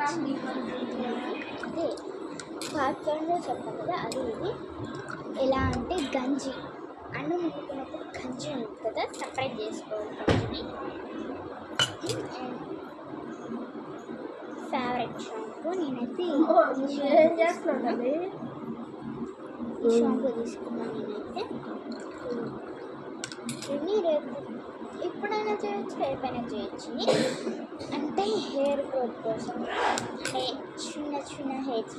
అదే పార్ట్ 1లో చెప్పాను కదా, అది ఇది ఎలా అంటే గంజి అన్నం వండుకున్నప్పుడు గంజి ఉంటుంది కదా, సపరేట్ చేసుకోవాలి గంజిని. అండ్ ఫేవరెట్ షాంపూ నేనైతే ఈ షాంపూ తీసుకున్నాను నేనైతే. ఇది రేపు ఎప్పుడైనా చేయొచ్చు, రేపైనా చేయొచ్చు. అంటే హెయిర్ గ్రోత్ కోసం, అంటే చిన్న చిన్న హెయిర్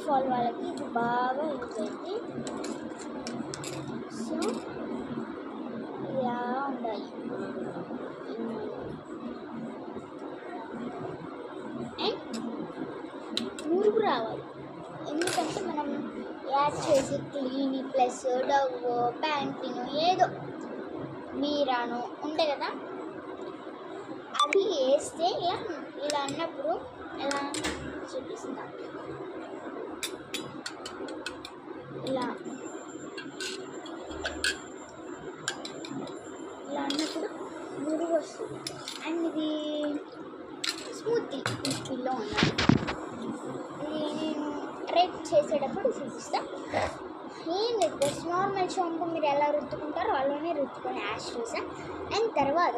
ఫాల్ వాళ్ళకి ఇది బాగా యూజ్ అవుతుంది. సో ఇలా ఉండాలి. అండ్ మురుగు రావాలి, ఎందుకంటే మనం యాడ్ చేసే క్లీని ప్లస్ డవ్ ప్యాంటీను ఏదో మీరాను ఉంటాయి కదా, అది వేస్తే ఇలా అన్నప్పుడు ఎలా చూపిస్తా, ఇలా అన్నప్పుడు మురుగు వస్తుంది. అండ్ ఇది స్మూత్లో ఉన్నది. ఇది నేను రేపు చేసేటప్పుడు చూపిస్తా. ఏం లేదు, జస్ట్ నార్మల్ షాంపూ మీరు ఎలా రుద్దుకుంటారో అలానే రుద్దుకొని యాష్ చేసా. అండ్ తర్వాత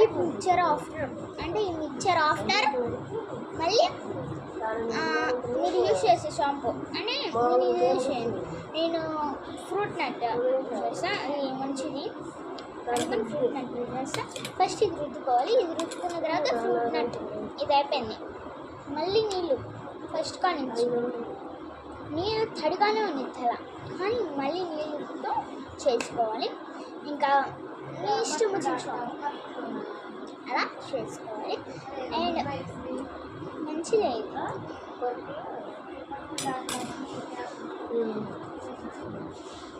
ఈ మిక్చర్ ఆఫ్టర్ మళ్ళీ మీరు యూజ్ చేసే షాంపూ అంటే మీరు యూజ్ చేయండి. నేను ఫ్రూట్ నట్ చేస్తాను, అది మంచిది అందుకని ఫ్రూట్ నట్ యూజ్ చేస్తాను. ఫస్ట్ ఇది రుద్దుకోవాలి, ఇది రుద్దుకున్న తర్వాత ఫ్రూట్ నట్ ఇది అయిపోయింది. మళ్ళీ నీళ్ళు ఫస్ట్ కానించి నీళ్ళు తడిగానే ఉంది కదా, కానీ మళ్ళీ నీళ్ళతో చేసుకోవాలి. ఇంకా మీ ఇష్టం వచ్చిన అలా చేసుకోవాలి. అండ్ మంచిది అయితే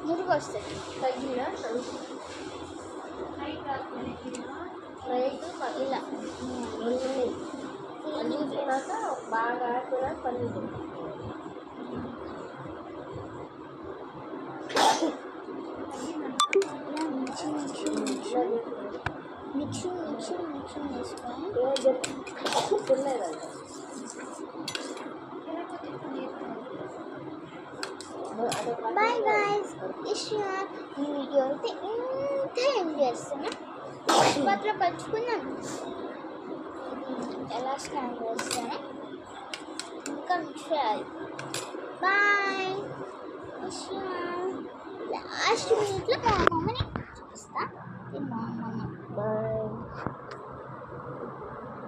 మురుగు వస్తుంది. ఇలా బాగా కూడా పన్నీరు మిక్సింగ్ వేసుకొని బాయ్ గాయ్స్. ఈ వీడియో అయితే ఇంత ఏం చేస్తున్నా వాటిలో పంచుకుందాం, ఎలా స్కాన్ చేస్తాను ఇంకా మిక్స్ చేయాలి. బాయ్. లాస్ట్ మినిట్లో మా మమ్మని చూపిస్తా. మా మమ్మ బాయ్.